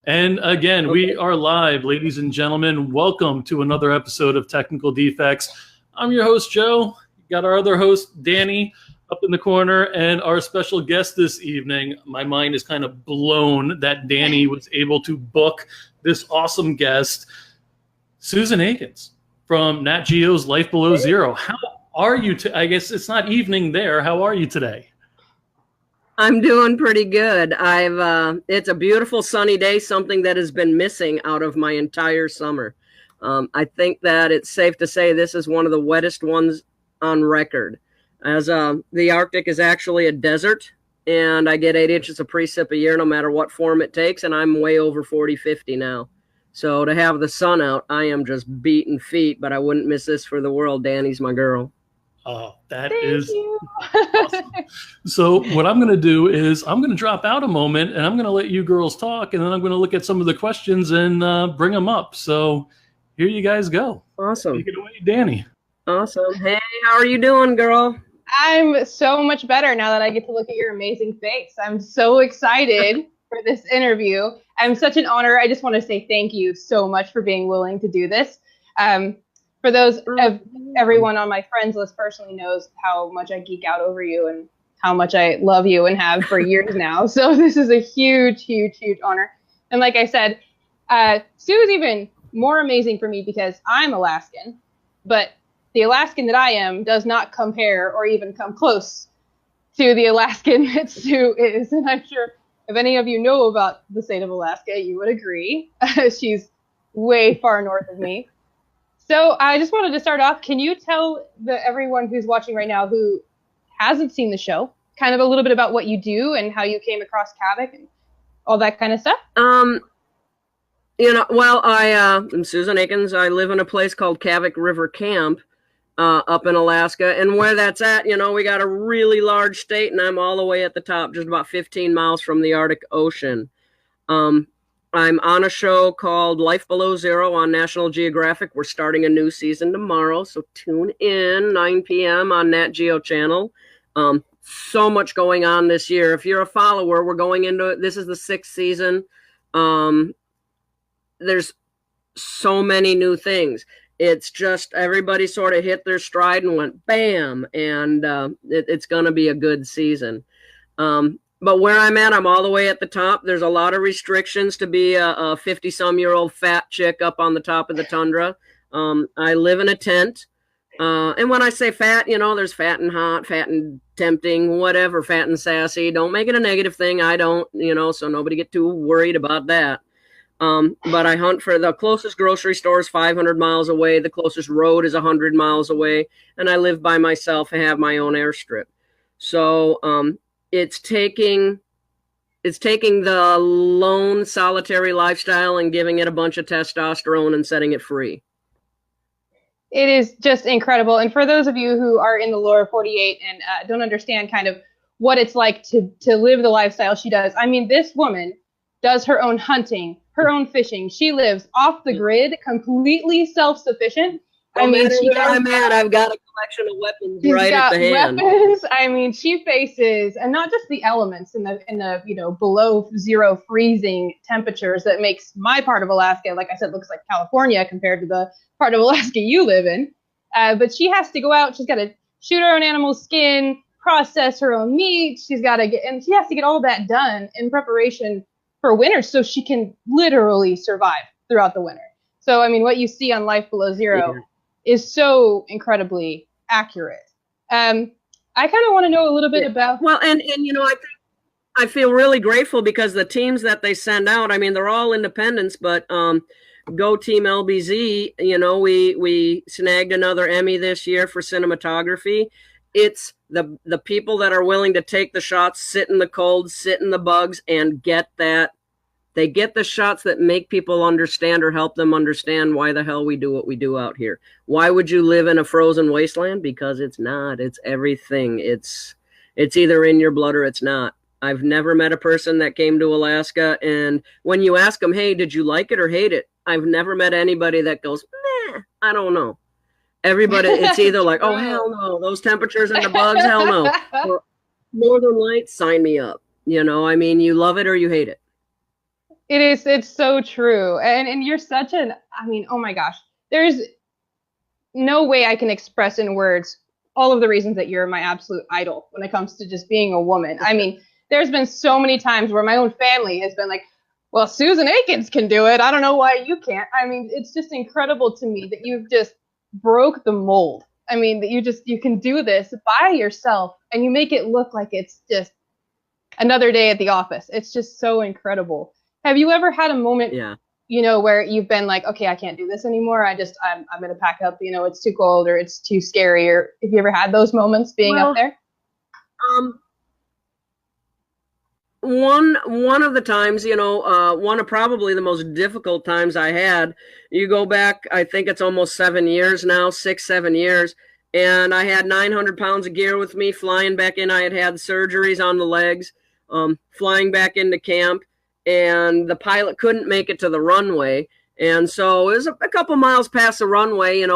And again, we are live, ladies and gentlemen. Welcome to another episode of Technical Defects. I'm your host, Joe. Got our other host, Danny, up in the corner, and our special guest this evening. My mind is kind of blown that Danny was able to book this awesome guest, Susan Aikens from Nat Geo's Life Below Zero. How are you? I guess it's not evening there. How are you today? I'm doing pretty good. It's a beautiful sunny day, something that has been missing out of my entire summer. I think that it's safe to say this is one of the wettest ones on record, as the Arctic is actually a desert, and I get 8 inches of precip a year no matter what form it takes, and I'm way over 40, 50 now. So to have the sun out, I am just beating feet, but I wouldn't miss this for the world. Danny's my girl. Oh, that is awesome. So what I'm going to do is I'm going to drop out a moment and I'm going to let you girls talk, and then I'm going to look at some of the questions and bring them up. So here you guys go. Awesome. Take it away, Danny. Awesome. Hey, how are you doing, girl? I'm so much better now that I get to look at your amazing face. I'm so excited for this interview. I'm such an honor. I just want to say thank you so much for being willing to do this. For those of everyone on my friends list personally knows how much I geek out over you and how much I love you and have for years now. So this is a huge, huge, huge honor. And like I said, Sue is even more amazing for me because I'm Alaskan, but the Alaskan that I am does not compare or even come close to the Alaskan that Sue is. And I'm sure if any of you know about the state of Alaska, you would agree. She's way far north of me. So I just wanted to start off. Can you tell everyone who's watching right now who hasn't seen the show kind of a little bit about what you do and how you came across Kodiak and all that kind of stuff? I'm Susan Aikens. I live in a place called Kodiak River Camp up in Alaska. And where that's at, we got a really large state, and I'm all the way at the top, just about 15 miles from the Arctic Ocean. I'm on a show called Life Below Zero on National Geographic. We're starting a new season tomorrow, so tune in 9 p.m. on Nat Geo channel. So much going on this year. If you're a follower, we're going into it. This is the 6th season. There's so many new things. It's just everybody sort of hit their stride and went bam, and it's going to be a good season. But where I'm at, I'm all the way at the top. There's a lot of restrictions to be a 50-some-year-old fat chick up on the top of the tundra. I live in a tent. And when I say fat, there's fat and hot, fat and tempting, whatever, fat and sassy. Don't make it a negative thing. I don't, so nobody get too worried about that. But I hunt for the closest grocery store is 500 miles away. The closest road is 100 miles away. And I live by myself and have my own airstrip. So, it's taking the lone solitary lifestyle and giving it a bunch of testosterone and setting it free. It is just incredible. And for those of you who are in the lower 48 and don't understand kind of what it's like to live the lifestyle she does, I mean, this woman does her own hunting, her own fishing. She lives off the grid, completely self-sufficient. I'm at. I've got a collection of weapons right at the hand. Weapons. I mean, she faces, and not just the elements in the below zero freezing temperatures that makes my part of Alaska, like I said, looks like California compared to the part of Alaska you live in. But she has to go out. She's got to shoot her own animal skin, process her own meat. She has to get all that done in preparation for winter, so she can literally survive throughout the winter. So, I mean, what you see on Life Below Zero is so incredibly accurate. I kind of want to know a little bit about. Well, and I feel really grateful because the teams that they send out, I mean, they're all independents, but Go Team LBZ, we snagged another Emmy this year for cinematography. It's the people that are willing to take the shots, sit in the cold, sit in the bugs, and get that. They get the shots that make people understand or help them understand why the hell we do what we do out here. Why would you live in a frozen wasteland? Because it's not. It's everything. It's either in your blood or it's not. I've never met a person that came to Alaska, and when you ask them, hey, did you like it or hate it? I've never met anybody that goes, meh, I don't know. Everybody, it's either like, oh, hell no, those temperatures and the bugs, hell no. Or Northern Lights, sign me up. I mean, you love it or you hate it. It is. It's so true. And you're such an, I mean, oh my gosh, there's no way I can express in words all of the reasons that you're my absolute idol when it comes to just being a woman. I mean, there's been so many times where my own family has been like, well, Susan Aikens can do it. I don't know why you can't. I mean, it's just incredible to me that you've just broke the mold. I mean, that you can do this by yourself and you make it look like it's just another day at the office. It's just so incredible. Have you ever had a moment, Yeah. Where you've been like, okay, I can't do this anymore. I'm going to pack up, it's too cold or it's too scary. Or have you ever had those moments being up there? One of the times, one of probably the most difficult times I had, you go back, I think it's almost 7 years now, 7 years. And I had 900 pounds of gear with me flying back in. I had surgeries on the legs, flying back into camp. And the pilot couldn't make it to the runway. And so it was a couple miles past the runway,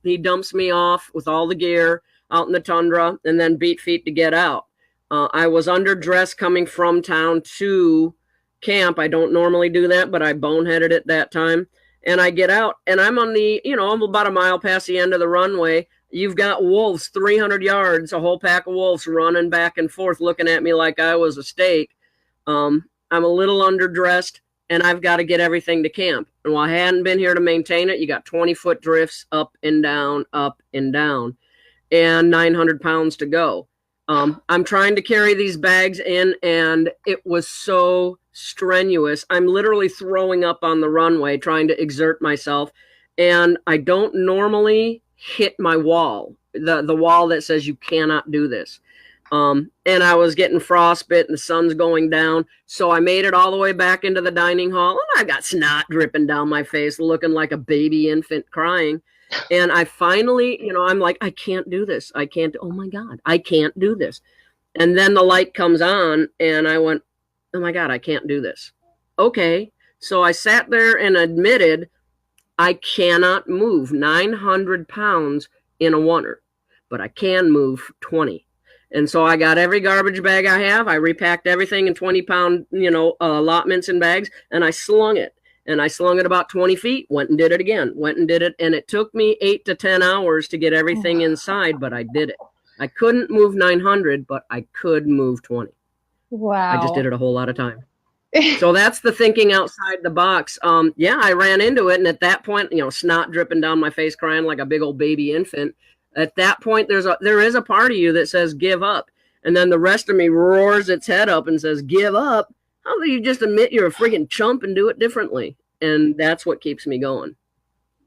he dumps me off with all the gear out in the tundra and then beat feet to get out. I was underdressed coming from town to camp. I don't normally do that, but I boneheaded it that time. And I get out and I'm on I'm about a mile past the end of the runway. You've got wolves, 300 yards, a whole pack of wolves running back and forth, looking at me like I was a steak. I'm a little underdressed and I've got to get everything to camp. And while I hadn't been here to maintain it, you got 20-foot drifts up and down, and 900 pounds to go. I'm trying to carry these bags in and it was so strenuous. I'm literally throwing up on the runway, trying to exert myself. And I don't normally hit my wall, the wall that says you cannot do this. And I was getting frostbite and the sun's going down. So I made it all the way back into the dining hall and I got snot dripping down my face, looking like a baby infant crying. And I finally, I'm like, I can't do this. Oh my God, I can't do this. And then the light comes on and I went, oh my God, I can't do this. Okay. So I sat there and admitted I cannot move 900 pounds in a oneer, but I can move 20. And so I got every garbage bag I have. I repacked everything in 20-pound, allotments and bags, and I slung it. And I slung it about 20 feet, went and did it again, and it took me 8 to 10 hours to get everything inside, but I did it. I couldn't move 900, but I could move 20. Wow. I just did it a whole lot of time. So that's the thinking outside the box. I ran into it, and at that point, snot dripping down my face, crying like a big old baby infant. At that point, there is a part of you that says, give up. And then the rest of me roars its head up and says, give up? How do you just admit you're a freaking chump and do it differently? And that's what keeps me going.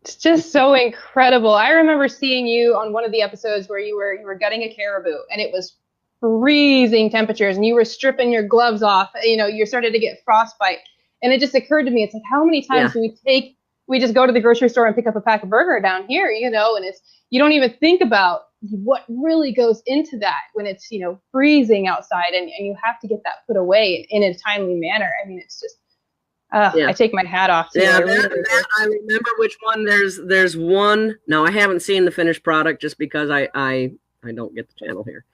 It's just so incredible. I remember seeing you on one of the episodes where you were gutting a caribou and it was freezing temperatures and you were stripping your gloves off. You started to get frostbite. And it just occurred to me, it's like, how many times do we just go to the grocery store and pick up a pack of burger down here, and you don't even think about what really goes into that when it's, freezing outside and you have to get that put away in a timely manner. I mean, it's just, I take my hat off to you. I remember which one. There's one. Now I haven't seen the finished product just because I don't get the channel here,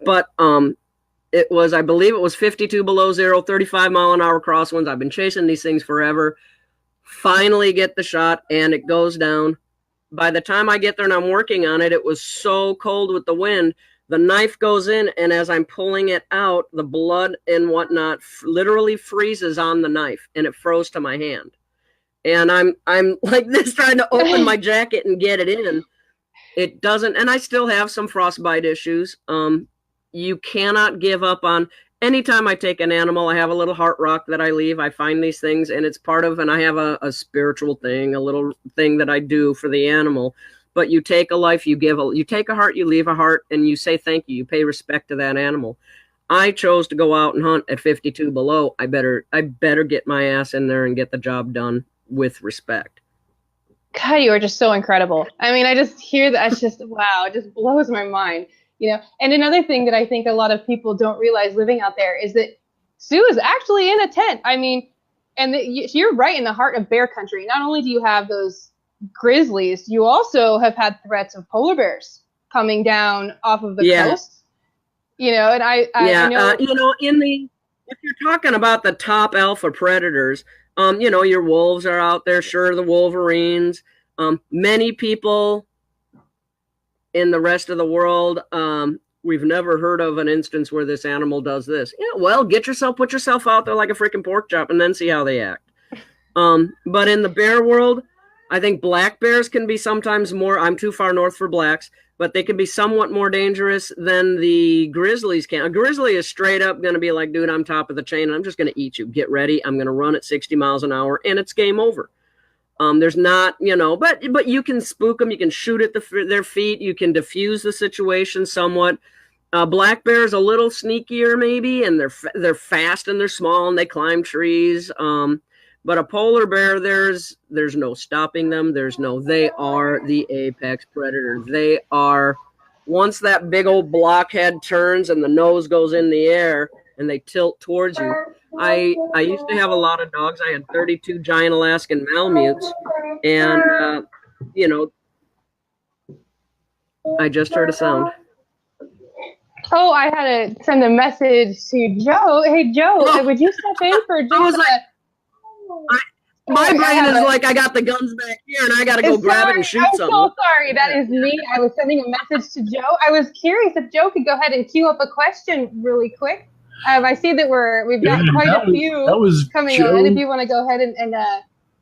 but I believe it was 52 below zero, 35 mile an hour crosswinds. I've been chasing these things forever. Finally get the shot and it goes down. By the time I get there and I'm working on it, it was so cold with the wind. The knife goes in, and as I'm pulling it out, the blood and whatnot literally freezes on the knife, and it froze to my hand. And I'm like this, trying to open my jacket and get it in. It doesn't, and I still have some frostbite issues. You cannot give up on. Anytime I take an animal, I have a little heart rock that I leave. I find these things, and it's part of, and I have a spiritual thing, a little thing that I do for the animal. But you take a life, you take a heart, you leave a heart, and you say thank you. You pay respect to that animal. I chose to go out and hunt at 52 below. I better get my ass in there and get the job done with respect. God, you are just so incredible. I mean, I just hear that. It's just, wow, it just blows my mind. And another thing that I think a lot of people don't realize living out there is that Sue is actually in a tent. I mean, and you're right in the heart of bear country. Not only do you have those grizzlies, you also have had threats of polar bears coming down off of the coast. And I know. If you're talking about the top alpha predators, Your wolves are out there, sure, the wolverines. Many people in the rest of the world, we've never heard of an instance where this animal does this. Yeah, well, put yourself out there like a freaking pork chop and then see how they act. But in the bear world, I think black bears can be sometimes more, I'm too far north for blacks, but they can be somewhat more dangerous than the grizzlies can. A grizzly is straight up going to be like, dude, I'm top of the chain. I'm just going to eat you. Get ready. I'm going to run at 60 miles an hour and it's game over. There's not, but you can spook them. You can shoot at their feet. You can diffuse the situation somewhat. Black bear is a little sneakier maybe, and they're fast and they're small and they climb trees. But a polar bear, there's no stopping them. They are the apex predator. They are, once that big old blockhead turns and the nose goes in the air and they tilt towards you. I used to have a lot of dogs. I had 32 giant Alaskan Malamutes. And, I just heard a sound. Oh, I had to send a message to Joe. Hey, Joe, would you step in for just my brain is like, I got the guns back here and I got to go grab it and shoot something. I'm so sorry. That is me. I was sending a message to Joe. I was curious if Joe could go ahead and queue up a question really quick. I see that we've got quite a few coming Joe. on. If you want to go ahead and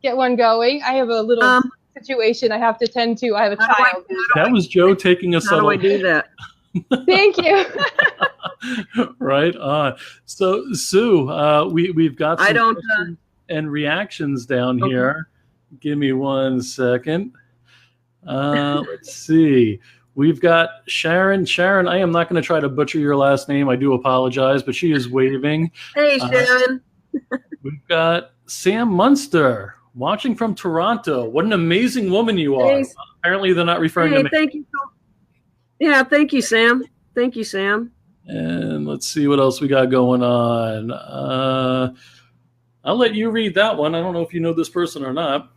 get one going. I have a little situation I have to tend to. I have a child. That was Joe taking a subtle. How do I do that? Thank you. Right on. So, Sue, we've got some questions and reactions down here. Give me 1 second. Let's see. We've got Sharon. Sharon, I am not going to try to butcher your last name. I do apologize, but she is waving. Hey, Sharon. We've got Sam Munster watching from Toronto. What an amazing woman you are. Hey, apparently, they're not referring to me. Thank you. Yeah, thank you, Sam. Thank you, Sam. And let's see what else we got going on. I'll let you read that one. I don't know if you know this person or not.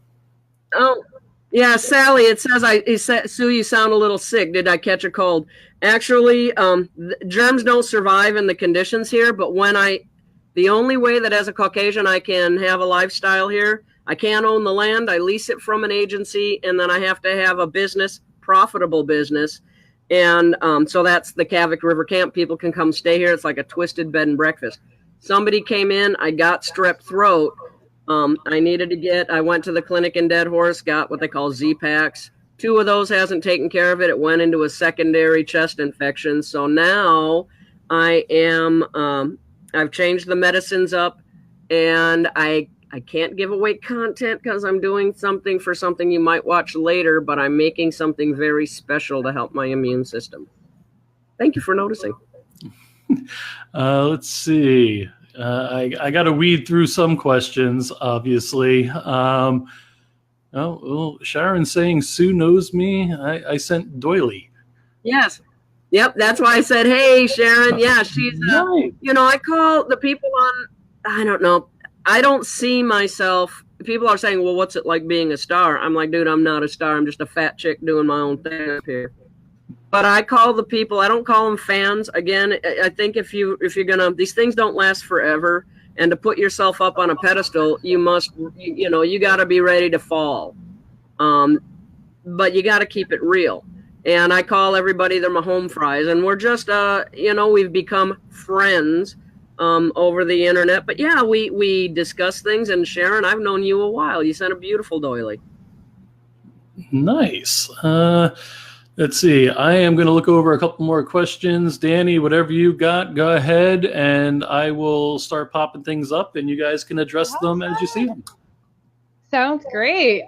Oh, yeah, Sally. It says, Sue, you sound a little sick. Did I catch a cold? Actually, germs don't survive in the conditions here. But the only way that as a Caucasian I can have a lifestyle here, I can't own the land. I lease it from an agency, and then I have to have a business, profitable business. And so that's the Kodiak River Camp. People can come stay here. It's like a twisted bed and breakfast. Somebody came in. I got strep throat. I went to the clinic in Dead Horse, got what they call Z-Packs. 2 of those hasn't taken care of it. It went into a secondary chest infection. So now I've changed the medicines up, and I can't give away content because I'm doing something you might watch later, but I'm making something very special to help my immune system. Thank you for noticing. Let's see. I got to weed through some questions, obviously. Sharon's saying Sue knows me. I sent doily. Yes. Yep. That's why I said, hey, Sharon. Yeah, she's, right. I call the people on, I don't know. I don't see myself. People are saying, well, what's it like being a star? I'm like, dude, I'm not a star. I'm just a fat chick doing my own thing up here. But I call the people, I don't call them fans. Again, I think if you're going to, these things don't last forever. And to put yourself up on a pedestal, you got to be ready to fall. But you got to keep it real. And I call everybody, they're my home fries. And we're just, we've become friends over the internet. But yeah, we discuss things. And Sharon, I've known you a while. You sent a beautiful doily. Nice. Let's see. I am going to look over a couple more questions. Danny, whatever you got, go ahead, and I will start popping things up, and you guys can address them as you see them. Sounds great.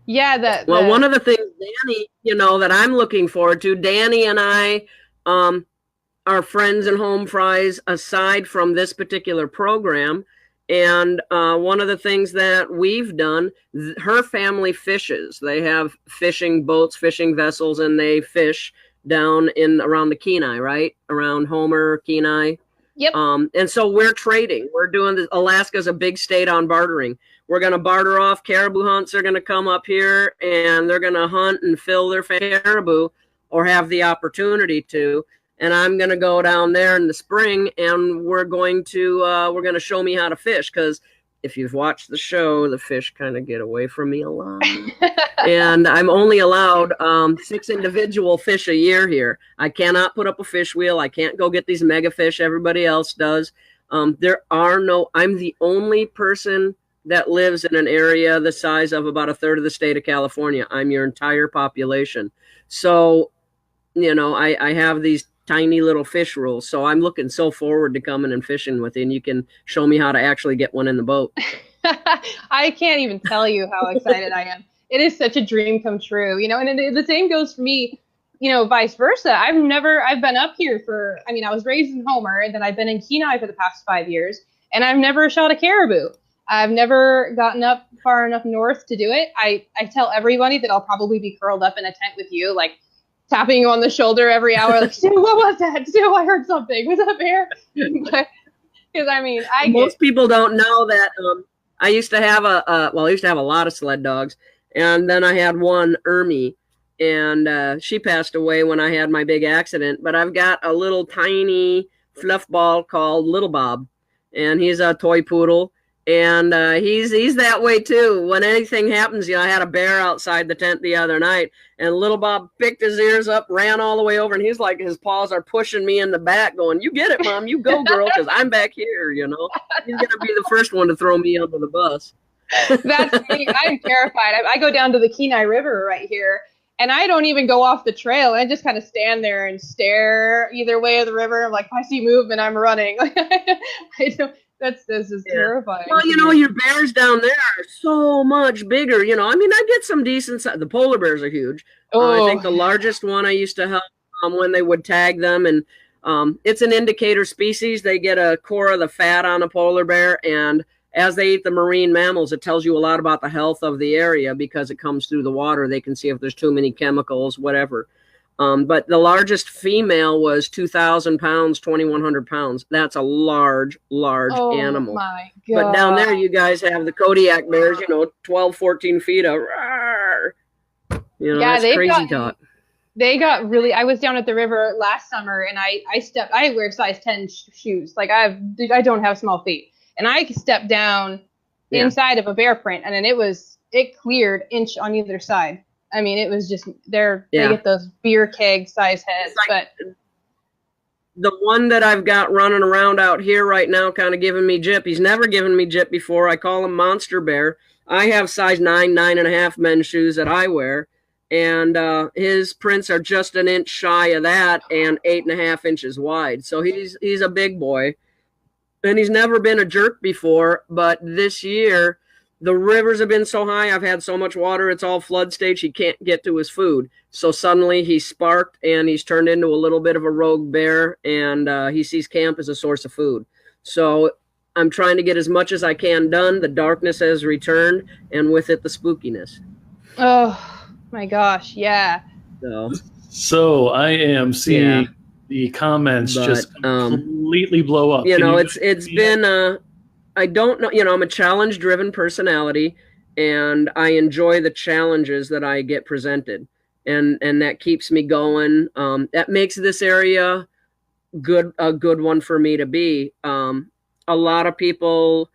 Yeah. Well, one of the things, Danny, that I'm looking forward to, Danny and I are friends and home fries aside from this particular program. And one of the things that we've done, her family fishes. They have fishing boats, fishing vessels, and they fish down around the Kenai, right? Around Homer, Kenai. Yep. And so we're trading. We're doing this. Alaska's a big state on bartering. We're going to barter off caribou hunts. They're going to come up here and they're going to hunt and fill their caribou or have the opportunity to. and I'm going to go down there in the spring, and we're going to show me how to fish, because if you've watched the show, the fish kind of get away from me a lot. And I'm only allowed 6 individual fish a year here. I cannot put up a fish wheel. I can't go get these mega fish everybody else does. I'm the only person that lives in an area the size of about a third of the state of California. I'm your entire population. So, I have these tiny little fish rules. So I'm looking so forward to coming and fishing with you, and you can show me how to actually get one in the boat. I can't even tell you how excited I am. It is such a dream come true, and the same goes for me, vice versa. I've been up here I was raised in Homer, and then I've been in Kenai for the past 5 years, and I've never shot a caribou. I've never gotten up far enough north to do it. I tell everybody that I'll probably be curled up in a tent with you, like tapping you on the shoulder every hour, like, Stu, what was that? Stu, I heard something. Was that a bear? Because most people don't know that I used to have a lot of sled dogs, and then I had one, Ermi, and she passed away when I had my big accident. But I've got a little tiny fluff ball called Little Bob, and he's a toy poodle. And he's that way too. When anything happens, I had a bear outside the tent the other night, and Little Bob picked his ears up, ran all the way over, and he's like, his paws are pushing me in the back, going, "You get it, Mom, you go, girl, because I'm back here." He's gonna be the first one to throw me under the bus. That's me. I'm terrified. I go down to the Kenai River right here, and I don't even go off the trail. I just kind of stand there and stare either way of the river. I'm like, if I see movement, I'm running. This is terrifying. Well, your bears down there are so much bigger. I get some decent size. The polar bears are huge. I think the largest one I used to help when they would tag them, and it's an indicator species. They get a core of the fat on a polar bear, and as they eat the marine mammals, it tells you a lot about the health of the area because it comes through the water. They can see if there's too many chemicals, whatever. But the largest female was 2,000 pounds, 2,100 pounds. That's a large animal. My God. But down there, you guys have the Kodiak Bears, 12, 14 feet of, that's crazy talk. They got really, I was down at the river last summer, and I wear size 10 shoes. Like I don't have small feet. And I stepped down inside of a bear print, and then it cleared inch on either side. It was just they get those beer keg size heads. But the one that I've got running around out here right now, kind of giving me jip. He's never given me jip before. I call him Monster Bear. I have size 9.5 men's shoes that I wear, and his prints are just an inch shy of that and 8.5 inches wide. So he's a big boy, and he's never been a jerk before. But this year, the rivers have been so high. I've had so much water. It's all flood stage. He can't get to his food. So suddenly he sparked, and he's turned into a little bit of a rogue bear, and he sees camp as a source of food. So I'm trying to get as much as I can done. The darkness has returned, and with it, the spookiness. Oh my gosh. Yeah. So I am seeing the comments just completely blow up. It's been, I don't know, I'm a challenge-driven personality, and I enjoy the challenges that I get presented, and that keeps me going. That makes this area a good one for me to be. A lot of people,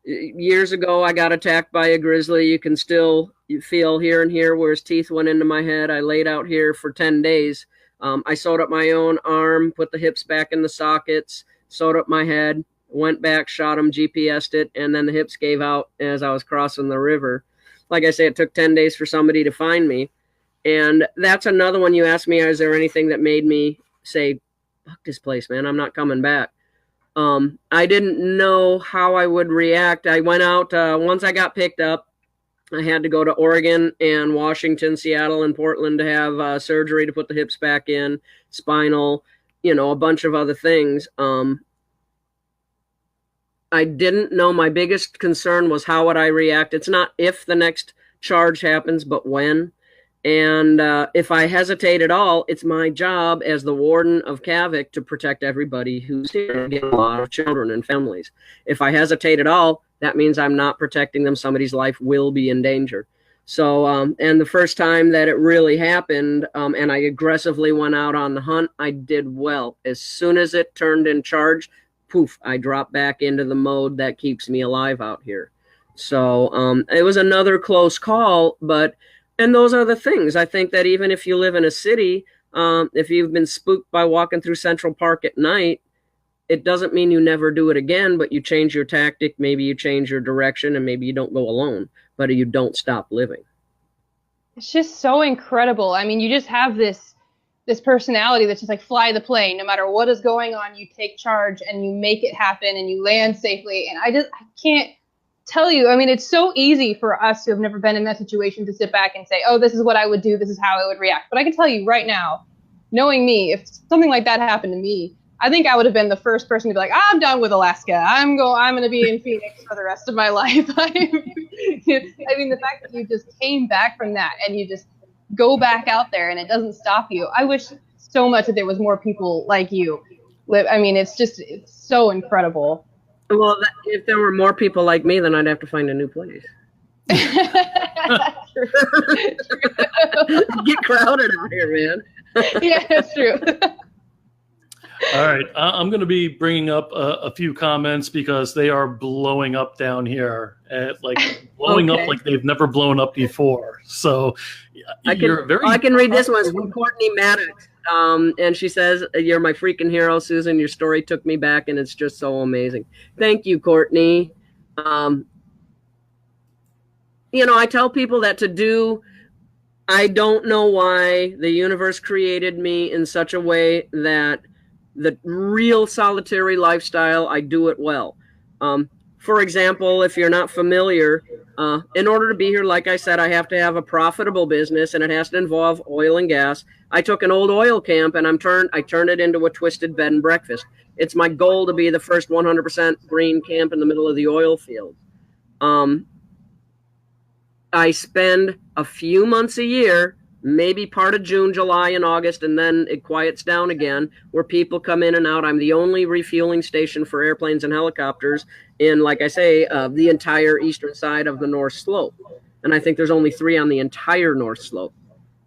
years ago, I got attacked by a grizzly. You can still feel here and here where his teeth went into my head. I laid out here for 10 days. I sewed up my own arm, put the hips back in the sockets, sewed up my head, went back, shot him, GPS'd it, and then the hips gave out as I was crossing the river. Like I say, it took 10 days for somebody to find me. And that's another one. You asked me, is there anything that made me say, fuck this place, man, I'm not coming back? I didn't know how I would react. I went out, once I got picked up, I had to go to Oregon and Washington, Seattle, and Portland to have surgery to put the hips back in, spinal, a bunch of other things. I didn't know. My biggest concern was how would I react. It's not if the next charge happens, but when. And if I hesitate at all, it's my job as the warden of Kodiak to protect everybody who's here, a lot of children and families. If I hesitate at all, that means I'm not protecting them. Somebody's life will be in danger. So, and the first time that it really happened, and I aggressively went out on the hunt, I did well. As soon as it turned in charge, poof, I dropped back into the mode that keeps me alive out here. So it was another close call, and those are the things. I think that even if you live in a city, if you've been spooked by walking through Central Park at night, it doesn't mean you never do it again, but you change your tactic, maybe you change your direction, and maybe you don't go alone, but you don't stop living. It's just so incredible. I mean, you just have this personality that's just like fly the plane. No matter what is going on, you take charge and you make it happen and you land safely. And I can't tell you. I mean, it's so easy for us who have never been in that situation to sit back and say, oh, this is what I would do. This is how I would react. But I can tell you right now, knowing me, if something like that happened to me, I think I would have been the first person to be like, I'm done with Alaska. I'm going to be in Phoenix for the rest of my life. I mean, the fact that you just came back from that and you just go back out there and it doesn't stop you. I wish so much that there was more people like you. I mean, it's so incredible. Well, if there were more people like me, then I'd have to find a new place. True. Get crowded out here, man. Yeah, that's true. All right, I'm going to be bringing up a few comments because they are blowing up down here, blowing up like they've never blown up before. So I can read this one. It's from Courtney Maddox, and she says, "You're my freaking hero, Susan. Your story took me back, and it's just so amazing." Thank you, Courtney. I tell people that I don't know why the universe created me in such a way that the real solitary lifestyle, I do it well. For example, if you're not familiar, in order to be here, like I said, I have to have a profitable business and it has to involve oil and gas. I took an old oil camp and I turned it into a twisted bed and breakfast. It's my goal to be the first 100% green camp in the middle of the oil field. I spend a few months a year, maybe part of June, July, and August, and then it quiets down again, where people come in and out. I'm the only refueling station for airplanes and helicopters in, like I say, the entire eastern side of the North Slope. And I think there's only 3 on the entire North Slope.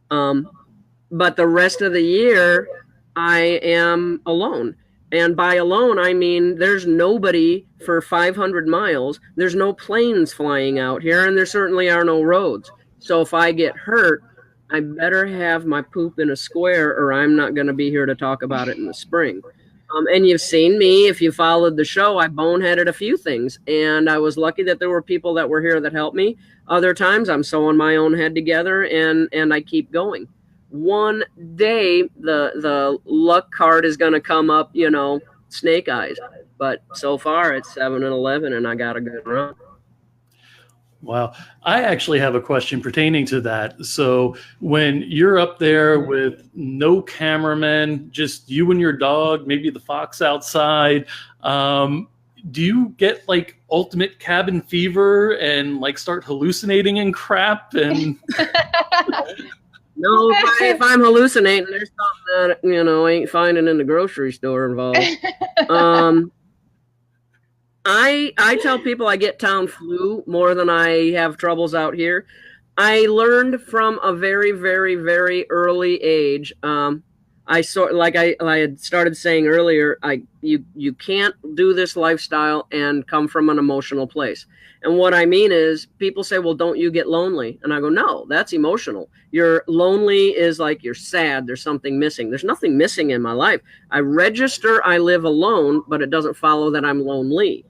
But the rest of the year, I am alone. And by alone, I mean there's nobody for 500 miles. There's no planes flying out here, and there certainly are no roads. So if I get hurt, I better have my poop in a square or I'm not going to be here to talk about it in the spring. And you've seen me, if you followed the show, I boneheaded a few things. And I was lucky that there were people that were here that helped me. Other times I'm sewing my own head together and I keep going. One day the luck card is going to come up, snake eyes. But so far it's 7-11 and I got a good run. Wow. I actually have a question pertaining to that. So when you're up there with no cameraman, just you and your dog, maybe the fox outside, do you get ultimate cabin fever and start hallucinating and crap? And no, if I'm hallucinating, there's something that, I ain't finding in the grocery store involved. I tell people I get town flu more than I have troubles out here. I learned from a very, very, very early age. I had started saying earlier, you can't do this lifestyle and come from an emotional place. And what I mean is people say, well, don't you get lonely? And I go, no, that's emotional. You're lonely is like you're sad. There's something missing. There's nothing missing in my life. I register I live alone, but it doesn't follow that I'm lonely.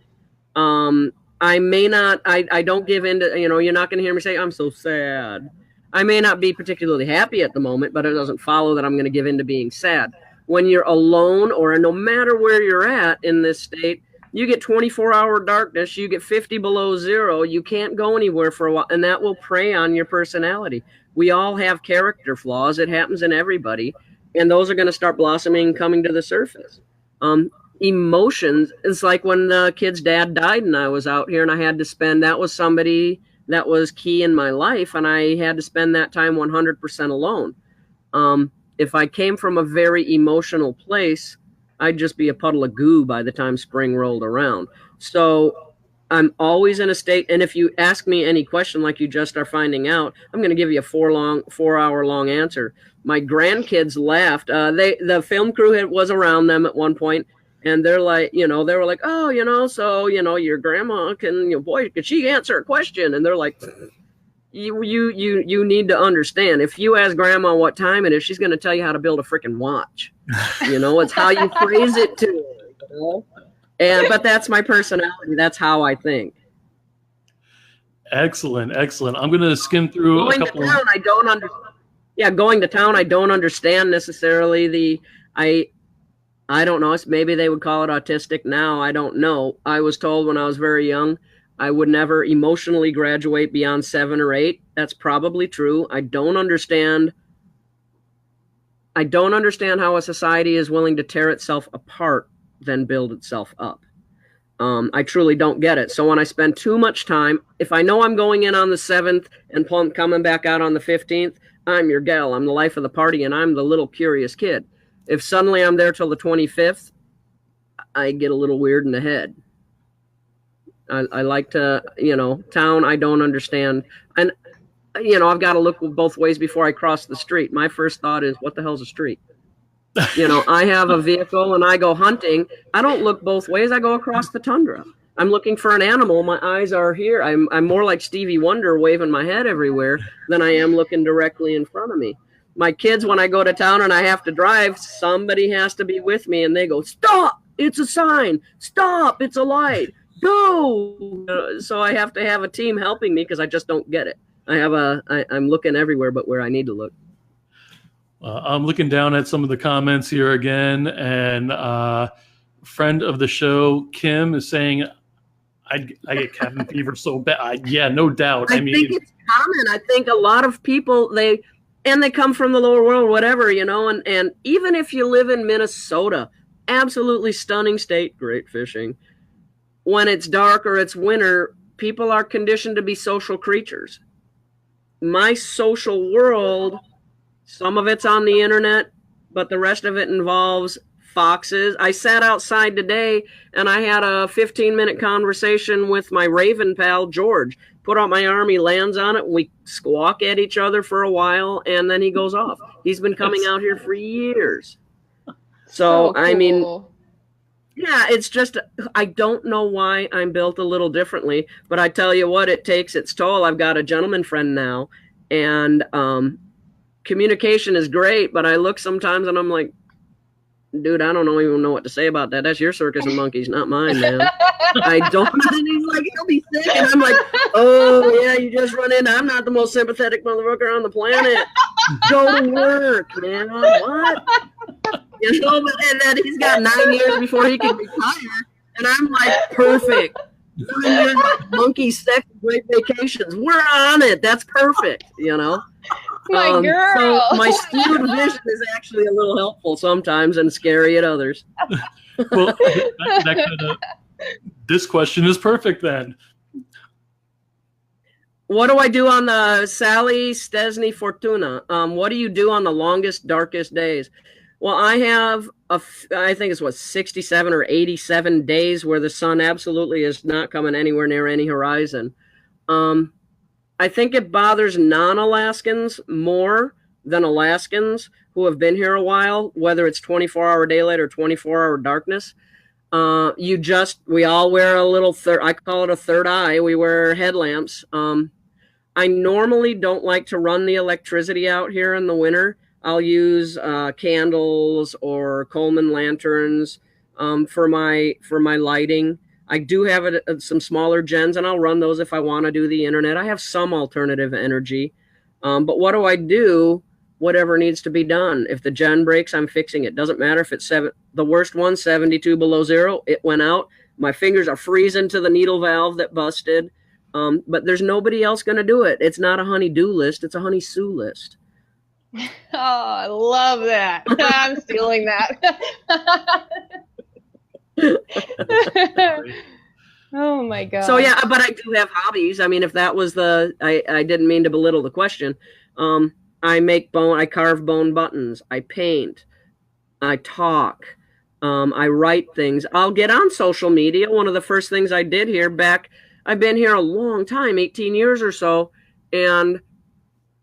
I may not, I don't give in to, you're not going to hear me say, I'm so sad. I may not be particularly happy at the moment, but it doesn't follow that I'm going to give in to being sad. When you're alone or no matter where you're at in this state, you get 24-hour darkness, you get 50 below zero, you can't go anywhere for a while, and that will prey on your personality. We all have character flaws. It happens in everybody, and those are going to start blossoming, coming to the surface. Emotions, it's like when the kid's dad died and I was out here and I had to spend, that was somebody that was key in my life, and I had to spend that time 100% alone. If I came from a very emotional place, I'd just be a puddle of goo by the time spring rolled around. So I'm always in a state, and if you ask me any question like you just are finding out, I'm going to give you a 4-hour long answer. My grandkids laughed. The film crew was around them at one point, and they're like, they were like, oh, so your grandma can, boy, could she answer a question? And they're like, you need to understand. If you ask grandma what time it is, she's going to tell you how to build a freaking watch. It's how you phrase it to her. But that's my personality. That's how I think. Excellent. I'm going to skim through going to town. I don't understand. Yeah, going to town. I don't understand necessarily I don't know. Maybe they would call it autistic now. I don't know. I was told when I was very young, I would never emotionally graduate beyond 7 or 8. That's probably true. I don't understand how a society is willing to tear itself apart then build itself up. I truly don't get it. So when I spend too much time, if I know I'm going in on the 7th and coming back out on the 15th, I'm your gal. I'm the life of the party, and I'm the little curious kid. If suddenly I'm there till the 25th, I get a little weird in the head. I like to, town, I don't understand. And, I've got to look both ways before I cross the street. My first thought is, what the hell's a street? I have a vehicle and I go hunting. I don't look both ways. I go across the tundra. I'm looking for an animal. My eyes are here. I'm more like Stevie Wonder waving my head everywhere than I am looking directly in front of me. My kids, when I go to town and I have to drive, somebody has to be with me and they go, stop, it's a sign. Stop, it's a light. Go. So I have to have a team helping me because I just don't get it. I'm looking everywhere but where I need to look. I'm looking down at some of the comments here again, and friend of the show, Kim, is saying, I get cabin fever so bad. Yeah, no doubt. I think it's common. I think a lot of people, they come from the lower world, whatever, and even if you live in Minnesota, absolutely stunning state, great fishing. When it's dark or it's winter, people are conditioned to be social creatures. My social world, some of it's on the internet, but the rest of it involves foxes. I sat outside today and I had a 15-minute conversation with my raven pal, George. Put out my arm, he lands on it, we squawk at each other for a while, and then he goes off. He's been coming out here for years. So cool. I mean, yeah, it's just, I don't know why I'm built a little differently, but I tell you what, it takes its toll. I've got a gentleman friend now, and communication is great, but I look sometimes and I'm like, dude, I don't even know what to say about that. That's your circus of monkeys, not mine, man. I don't. And he's like, he'll be sick. And I'm like, oh, yeah, you just run in. I'm not the most sympathetic motherfucker on the planet. Go to work, man. What? And then he's got 9 years before he can retire. And I'm like, perfect. 9 years, monkey sex, great vacations. We're on it. That's perfect, My girl. So my skewed vision is actually a little helpful sometimes and scary at others. Well, this question is perfect then. What do I do on the Sally Stesney Fortuna? What do you do on the longest, darkest days? Well, I have, I think it's 67 or 87 days where the sun absolutely is not coming anywhere near any horizon. I think it bothers non-Alaskans more than Alaskans who have been here a while, whether it's 24-hour daylight or 24-hour darkness. We all wear a little I call it a third eye. We wear headlamps. I normally don't like to run the electricity out here in the winter. I'll use candles or Coleman lanterns for my lighting. I do have some smaller gens, and I'll run those if I want to do the internet. I have some alternative energy. But what do I do? Whatever needs to be done. If the gen breaks, I'm fixing it. Doesn't matter if it's the worst one, 72 below zero. It went out. My fingers are freezing to the needle valve that busted. But there's nobody else going to do it. It's not a honey-do list. It's a honey-sue list. Oh, I love that. I'm stealing that. Oh my god. So yeah, but I do have hobbies. I mean, if that was I didn't mean to belittle the question. I carve bone buttons, I paint, I talk, I write things. I'll get on social media. One of the first things I did here I've been here a long time, 18 years or so. And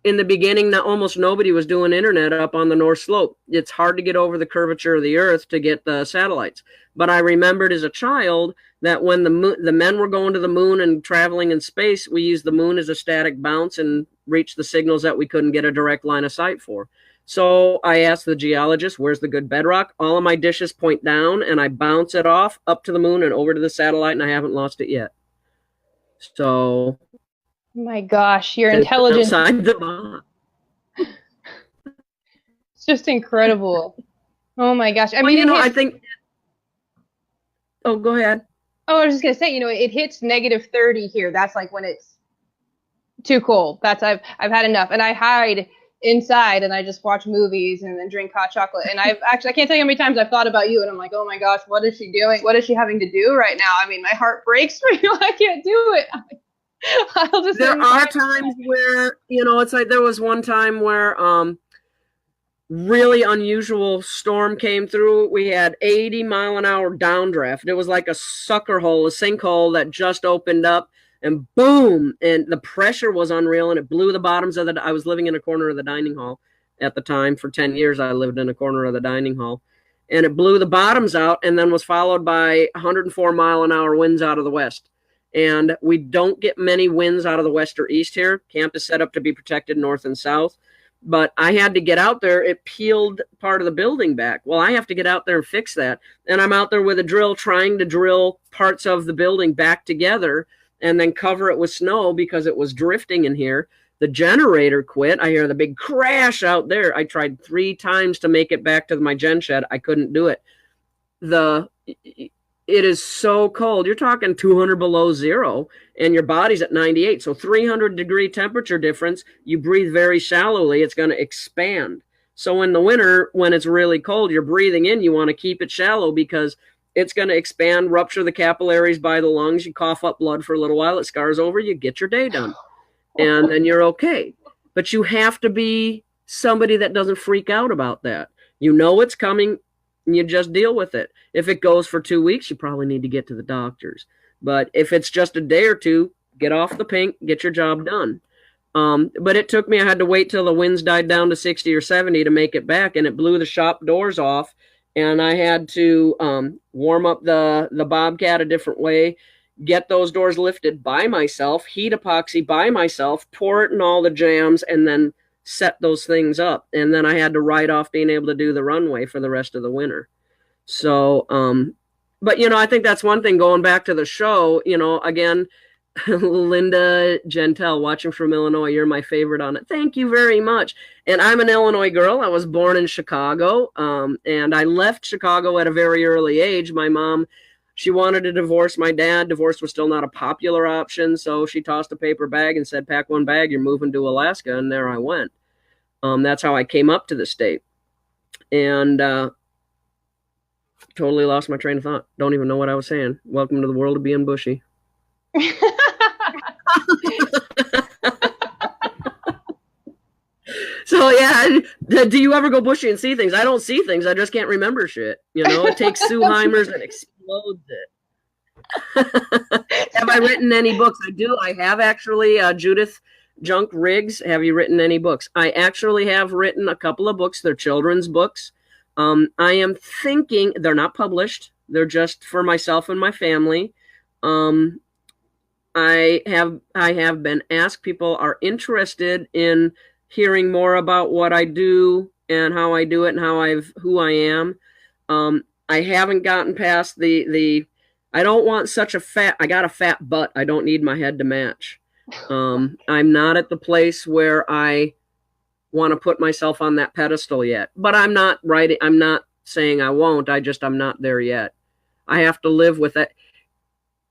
in the beginning, almost nobody was doing internet up on the North Slope. It's hard to get over the curvature of the Earth to get the satellites. But I remembered as a child that when the men were going to the moon and traveling in space, we used the moon as a static bounce and reached the signals that we couldn't get a direct line of sight for. So I asked the geologist, where's the good bedrock? All of my dishes point down, and I bounce it off up to the moon and over to the satellite, and I haven't lost it yet. So... my gosh, your intelligence. Outside the box. It's just incredible. Oh my gosh. I mean, mean, I think... Oh, go ahead. Oh, I was just going to say, it hits -30 here. That's like when it's too cold. I've had enough. And I hide inside and I just watch movies and then drink hot chocolate. And I can't tell you how many times I've thought about you and I'm like, oh my gosh, what is she doing? What is she having to do right now? I mean, my heart breaks for you. I can't do it. There are times where, it's like there was one time where really unusual storm came through. We had 80-mile-an-hour downdraft. It was like a sucker hole, a sinkhole that just opened up, and boom, and the pressure was unreal, and it blew the bottoms of I was living in a corner of the dining hall at the time. For 10 years, I lived in a corner of the dining hall, and it blew the bottoms out, and then was followed by 104-mile-an-hour winds out of the west. And we don't get many winds out of the west or east here. Camp is set up to be protected north and south. But I had to get out there. It peeled part of the building back. Well, I have to get out there and fix that. And I'm out there with a drill trying to drill parts of the building back together and then cover it with snow because it was drifting in here. The generator quit. I hear the big crash out there. I tried 3 times to make it back to my gen shed. I couldn't do it. It is so cold. You're talking 200 below zero and your body's at 98. So 300-degree temperature difference, you breathe very shallowly. It's going to expand. So in the winter, when it's really cold, you're breathing in, you want to keep it shallow because it's going to expand, rupture the capillaries by the lungs. You cough up blood for a little while. It scars over. You get your day done. And then you're okay. But you have to be somebody that doesn't freak out about that. You know it's coming. And you just deal with it. If it goes for 2 weeks, you probably need to get to the doctors. But if it's just a day or two, get off the pink, get your job done. But it took me, I had to wait till the winds died down to 60 or 70 to make it back, and it blew the shop doors off. And I had to warm up the Bobcat a different way, get those doors lifted by myself, heat epoxy by myself, pour it in all the jams, and then set those things up. And then I had to write off being able to do the runway for the rest of the winter. So, but, I think that's one thing going back to the show, again, Linda Gentile, watching from Illinois, you're my favorite on it. Thank you very much. And I'm an Illinois girl. I was born in Chicago, and I left Chicago at a very early age. My mom, she wanted to divorce my dad. Divorce was still not a popular option, so she tossed a paper bag and said, pack one bag, you're moving to Alaska, and there I went. That's how I came up to the state. And totally lost my train of thought. Don't even know what I was saying. Welcome to the world of being bushy. So, yeah, do you ever go bushy and see things? I don't see things. I just can't remember shit. It takes Sue Heimers and explodes it. Have I written any books? I do. I have actually. Judith Junk Riggs, have you written any books? I actually have written a couple of books. They're children's books. I am thinking, they're not published. They're just for myself and my family. I have been asked, people are interested in hearing more about what I do and how I do it and who I am. I haven't gotten past I don't want I got a fat butt. I don't need my head to match. I'm not at the place where I want to put myself on that pedestal yet, but I'm not saying I won't. I'm not there yet. I have to live with it.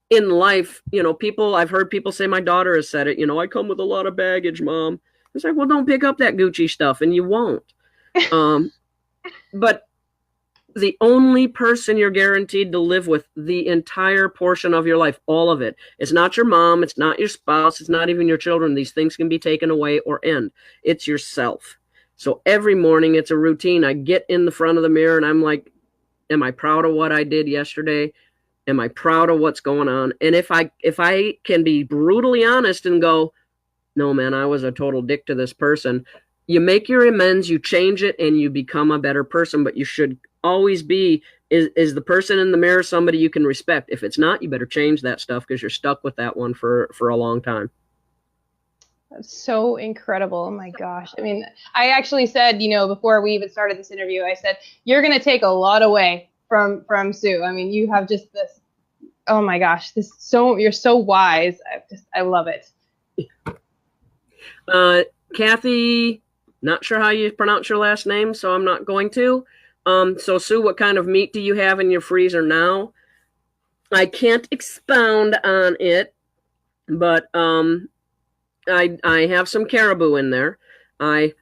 In life, I've heard people say, my daughter has said it, I come with a lot of baggage, Mom. It's like, well, don't pick up that Gucci stuff, and you won't. But the only person you're guaranteed to live with the entire portion of your life, all of it, it's not your mom, it's not your spouse, it's not even your children. These things can be taken away or end. It's yourself. So every morning it's a routine. I get in the front of the mirror and I'm like, Am I proud of what I did yesterday? Am I proud of what's going on? And if I can be brutally honest and go, no, man, I was a total dick to this person, you make your amends, you change it, and you become a better person. But you should always be, is the person in the mirror somebody you can respect? If it's not, you better change that stuff, because you're stuck with that one for a long time. That's so incredible. Oh my gosh. I mean, I actually said, before we even started this interview, I said, you're going to take a lot away from Sue. I mean, you have just this, oh my gosh, you're so wise. I love it. Kathy, not sure how you pronounce your last name, so I'm not going to. So Sue, what kind of meat do you have in your freezer now? I can't expound on it, but I have some caribou in there. I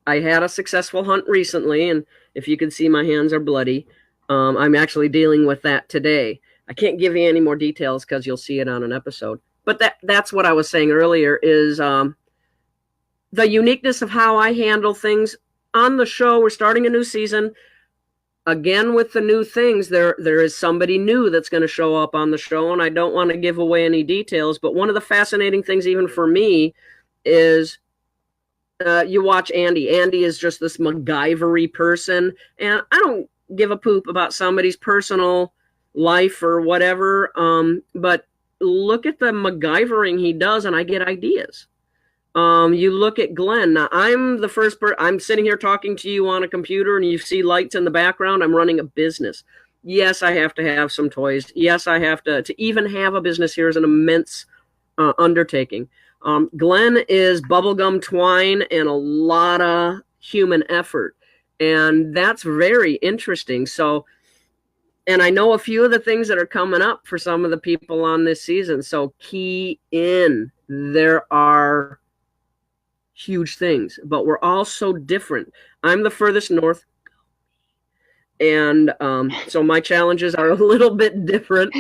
had a successful hunt recently, and if you can see, my hands are bloody. I'm actually dealing with that today. I can't give you any more details because you'll see it on an episode. But that's what I was saying earlier, is the uniqueness of how I handle things on the show. We're starting a new season. Again, with the new things, there is somebody new that's going to show up on the show, and I don't want to give away any details. But one of the fascinating things, even for me, is you watch Andy. Andy is just this MacGyver-y person, and I don't give a poop about somebody's personal life or whatever, but look at the MacGyvering he does, and I get ideas. You look at Glenn. Now, I'm the first person. I'm sitting here talking to you on a computer, and you see lights in the background. I'm running a business. Yes, I have to have some toys. Yes, I have to even have a business here is an immense undertaking. Glenn is bubblegum twine and a lot of human effort, and that's very interesting. So, and I know a few of the things that are coming up for some of the people on this season. So key in. There are huge things, but we're all so different. I'm the furthest north, and so my challenges are a little bit different,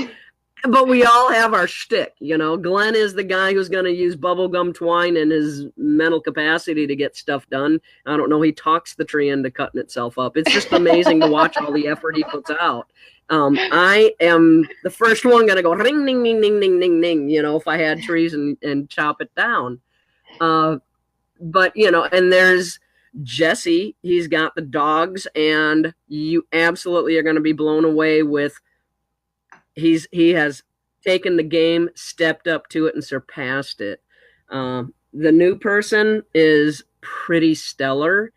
but we all have our shtick. Glenn is the guy who's going to use bubblegum twine and his mental capacity to get stuff done. I don't know, he talks the tree into cutting itself up. It's just amazing to watch all the effort he puts out. I am the first one going to go ring, ding, ding, ding, ding, ding, ding, if I had trees and chop it down. But, and there's Jesse. He's got the dogs, and you absolutely are going to be blown away with, he has taken the game, stepped up to it, and surpassed it. The new person is pretty stellar.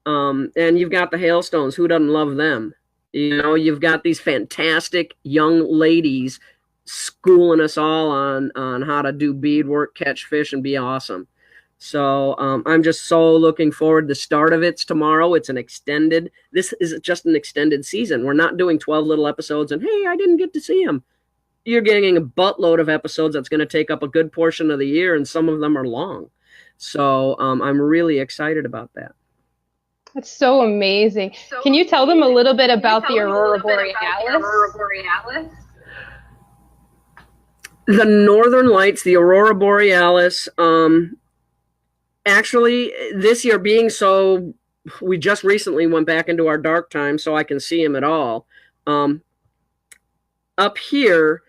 And you've got the Hailstones. Who doesn't love them? You've got these fantastic young ladies schooling us all on how to do beadwork, catch fish, and be awesome. So I'm just so looking forward. The start of it's tomorrow. This is just an extended season. We're not doing 12 little episodes and, hey, I didn't get to see them. You're getting a buttload of episodes that's going to take up a good portion of the year, and some of them are long. So I'm really excited about that. That's so amazing. Can you tell them a little bit about the Aurora Borealis? The Northern Lights, the Aurora Borealis, actually, this year being so, we just recently went back into our dark time, so I can see them at all. Up here,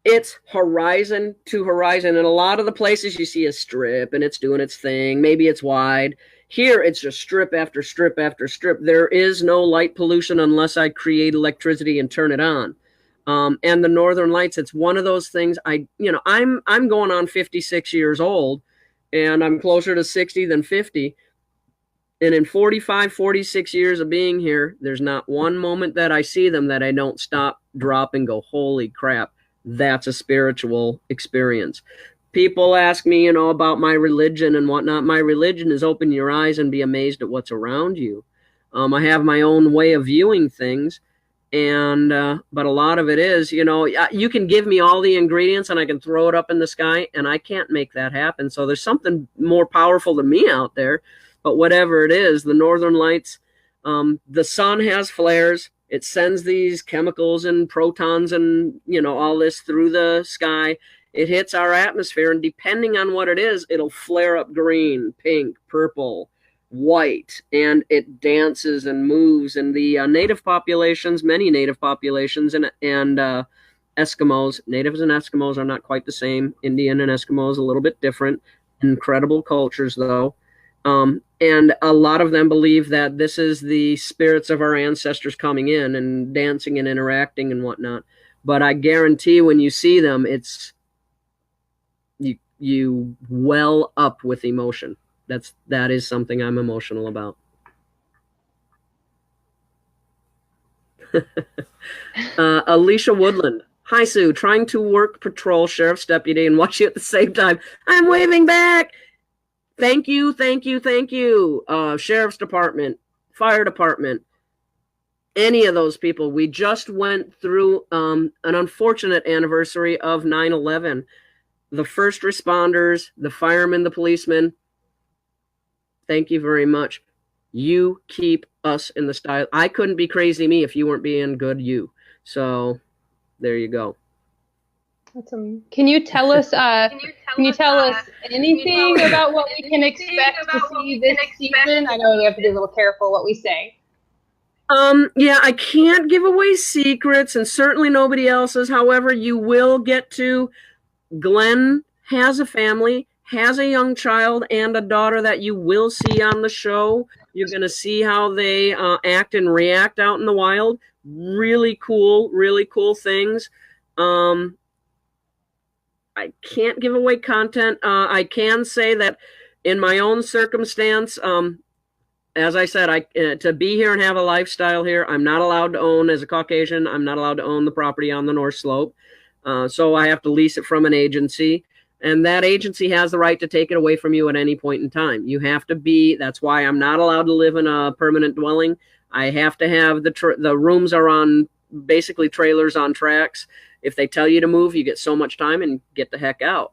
it's horizon to horizon, and a lot of the places you see a strip, and it's doing its thing. Maybe it's wide. Here, it's just strip after strip after strip. There is no light pollution unless I create electricity and turn it on. And the Northern Lights, it's one of those things. I'm going on 56 years old, and I'm closer to 60 than 50. And in 45, 46 years of being here, there's not one moment that I see them that I don't stop, drop, and go, holy crap, that's a spiritual experience. People ask me, about my religion and whatnot. My religion is open your eyes and be amazed at what's around you. I have my own way of viewing things. And but a lot of it is, you can give me all the ingredients and I can throw it up in the sky, and I can't make that happen. So there's something more powerful than me out there. But whatever it is, the Northern Lights, the sun has flares. It sends these chemicals and protons and, all this through the sky. It hits our atmosphere, and depending on what it is, it'll flare up green, pink, purple, white, and it dances and moves. And the native populations, many native populations, and Eskimos, natives and Eskimos are not quite the same. Indian and Eskimos a little bit different. Incredible cultures, though. And a lot of them believe that this is the spirits of our ancestors coming in and dancing and interacting and whatnot. But I guarantee when you see them, it's you well up with emotion. That is something I'm emotional about. Alicia Woodland. Hi, Sue. Trying to work patrol sheriff's deputy and watch you at the same time. I'm waving back. Thank you, thank you, thank you. Sheriff's department, fire department, any of those people. We just went through an unfortunate anniversary of 9/11. The first responders, the firemen, the policemen, thank you very much. You keep us in the style. I couldn't be crazy me if you weren't being good you. So there you go. Awesome. Can you tell us anything about what we can expect to see this season? I know we have to be a little careful what we say. Yeah, I can't give away secrets, and certainly nobody else's. However, you will get to. Glenn has a family, has a young child and a daughter that you will see on the show. You're going to see how they act and react out in the wild. Really cool things. I can't give away content. I can say that in my own circumstance, as I said, to be here and have a lifestyle here, I'm not allowed to own, as a Caucasian, I'm not allowed to own the property on the North Slope. So I have to lease it from an agency, and that agency has the right to take it away from you at any point in time. You have to be, that's why I'm not allowed to live in a permanent dwelling. I have to have the rooms are on basically trailers on tracks. If they tell you to move, you get so much time and get the heck out.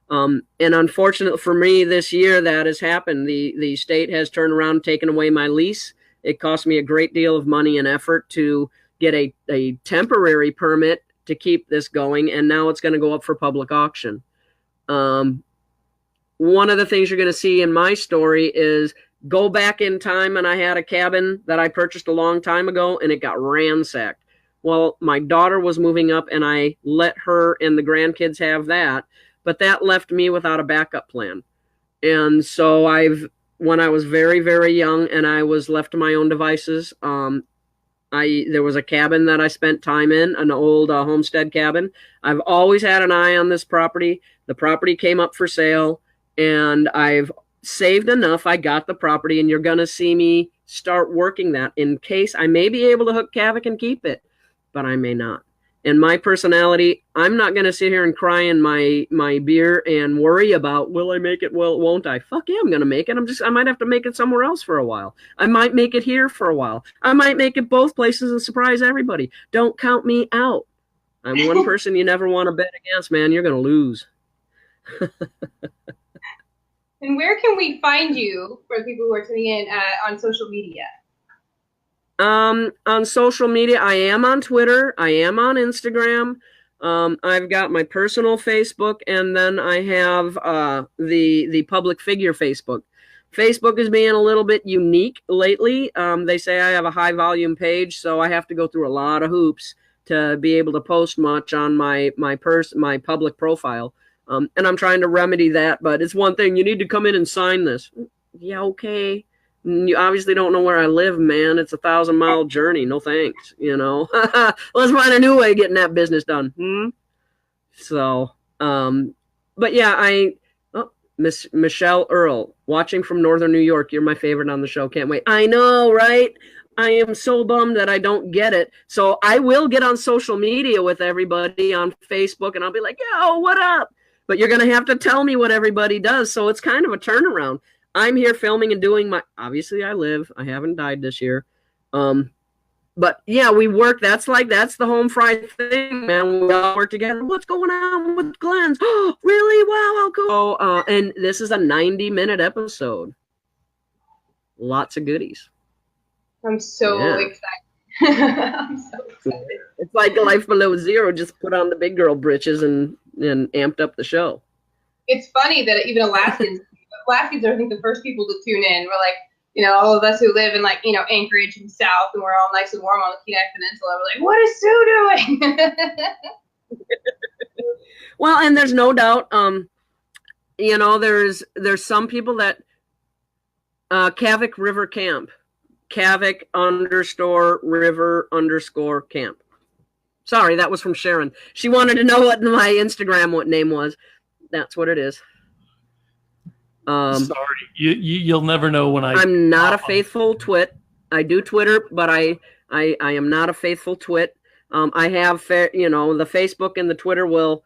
And unfortunately for me this year, that has happened. The state has turned around and taken away my lease. It cost me a great deal of money and effort to get a temporary permit to keep this going, and now it's going to go up for public auction. One of the things you're going to see in my story is go back in time, and I had a cabin that I purchased a long time ago, and it got ransacked. Well, my daughter was moving up, and I let her and the grandkids have that, but that left me without a backup plan. And so when I was very, very young and I was left to my own devices, there was a cabin that I spent time in, an old homestead cabin. I've always had an eye on this property. The property came up for sale, and I've saved enough. I got the property, and you're going to see me start working that in case I may be able to hook Kavik and keep it, but I may not. And my personality, I'm not going to sit here and cry in my beer and worry about, will I make it? Well, won't I? Fuck yeah, I'm going to make it. I might have to make it somewhere else for a while. I might make it here for a while. I might make it both places and surprise everybody. Don't count me out. I'm one person you never want to bet against, man. You're going to lose. And where can we find you for the people who are tuning in on social media? On social media, I am on Twitter. I am on Instagram. I've got my personal Facebook, and then I have the public figure Facebook. Facebook is being a little bit unique lately. They say I have a high volume page, so I have to go through a lot of hoops to be able to post much on my public profile. And I'm trying to remedy that, but it's one thing. You need to come in and sign this. Yeah, okay. You obviously don't know where I live, man. It's a 1,000-mile journey. No thanks, you know. Let's find a new way of getting that business done. So, but yeah, Miss Michelle Earl, watching from Northern New York. You're my favorite on the show. Can't wait. I know, right? I am so bummed that I don't get it. So I will get on social media with everybody on Facebook, and I'll be like, yo, what up? But you're going to have to tell me what everybody does. So it's kind of a turnaround. I'm here filming and doing obviously I haven't died this year. But yeah, we work. That's the home fry thing, man. We all work together. What's going on with Glenn's? Oh, really? Wow, how cool. And this is a 90-minute episode. Lots of goodies. I'm so excited. I'm so excited. It's like Life Below Zero, just put on the big girl britches and amped up the show. It's funny that even Alaskans are, I think, the first people to tune in. We're like, you know, all of us who live in like, you know, Anchorage and South, and we're all nice and warm on the Kenai Peninsula, we're like, what is Sue doing? Well, and there's no doubt, you know, there's some people that Kodiak River Camp, Kodiak _river _ camp. Sorry, that was from Sharon. She wanted to know what my Instagram name was. That's what it is. Sorry, you'll never know when I'm not a faithful twit. I do Twitter, but I am not a faithful twit. I have, you know, the Facebook and the Twitter will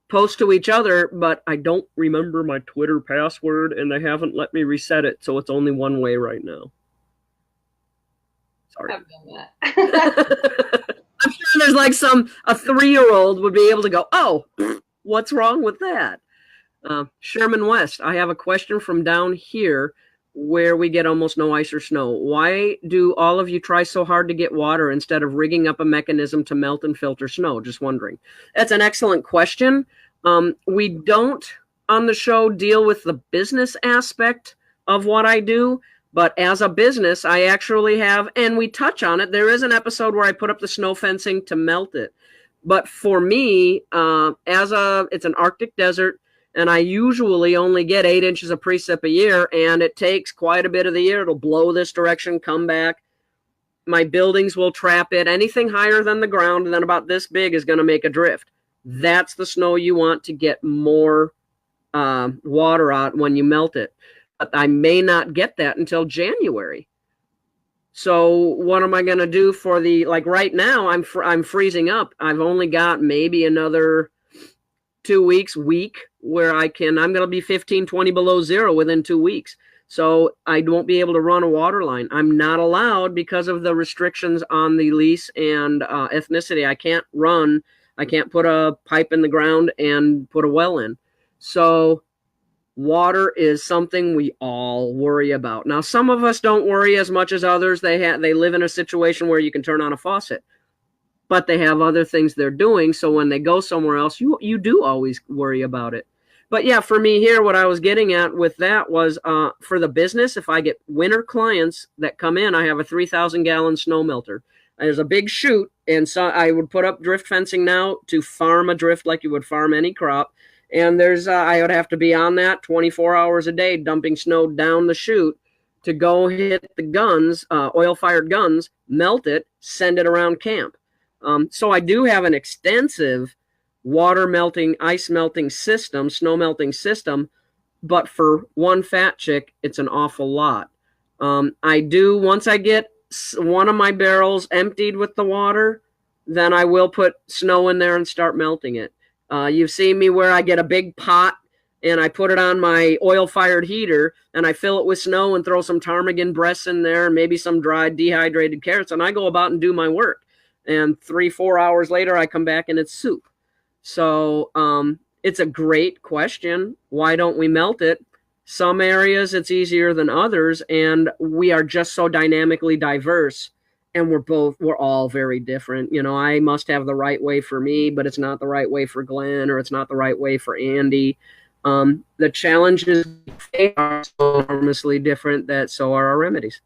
post to each other, but I don't remember my Twitter password, and they haven't let me reset it, so it's only one way right now. Sorry. I've done that. I'm sure there's like a 3-year-old would be able to go, oh, what's wrong with that? Sherman West, I have a question from down here where we get almost no ice or snow. Why do all of you try so hard to get water instead of rigging up a mechanism to melt and filter snow? Just wondering. That's an excellent question. We don't on the show deal with the business aspect of what I do, but as a business, I actually have, and we touch on it. There is an episode where I put up the snow fencing to melt it. But for me, it's an Arctic desert, and I usually only get 8 inches of precip a year, and it takes quite a bit of the year. It'll blow this direction, come back. My buildings will trap it. Anything higher than the ground and then about this big is going to make a drift. That's the snow you want to get more water out when you melt it. But I may not get that until January. So what am I going to do for like right now, I'm freezing up. I've only got maybe another 2 weeks, where I'm going to be 15, 20 below zero within 2 weeks. So I won't be able to run a water line. I'm not allowed because of the restrictions on the lease and ethnicity. I can't put a pipe in the ground and put a well in. So water is something we all worry about. Now, some of us don't worry as much as others. They live in a situation where you can turn on a faucet, but they have other things they're doing. So when they go somewhere else, you do always worry about it. But yeah, for me here, what I was getting at with that was for the business, if I get winter clients that come in, I have a 3,000-gallon snow melter. There's a big chute, and so I would put up drift fencing now to farm a drift like you would farm any crop. And I would have to be on that 24 hours a day, dumping snow down the chute to go hit the guns, oil-fired guns, melt it, send it around camp. So I do have an extensive water melting, ice melting system, snow melting system, but for one fat chick, it's an awful lot. Once I get one of my barrels emptied with the water, then I will put snow in there and start melting it. You've seen me where I get a big pot and I put it on my oil-fired heater and I fill it with snow and throw some ptarmigan breasts in there and maybe some dried dehydrated carrots, and I go about and do my work. And 3-4 hours later, I come back and it's soup. So it's a great question. Why don't we melt it? Some areas it's easier than others, and we are just so dynamically diverse. And we're all very different. You know, I must have the right way for me, but it's not the right way for Glenn, or it's not the right way for Andy. The challenges are so enormously different that so are our remedies.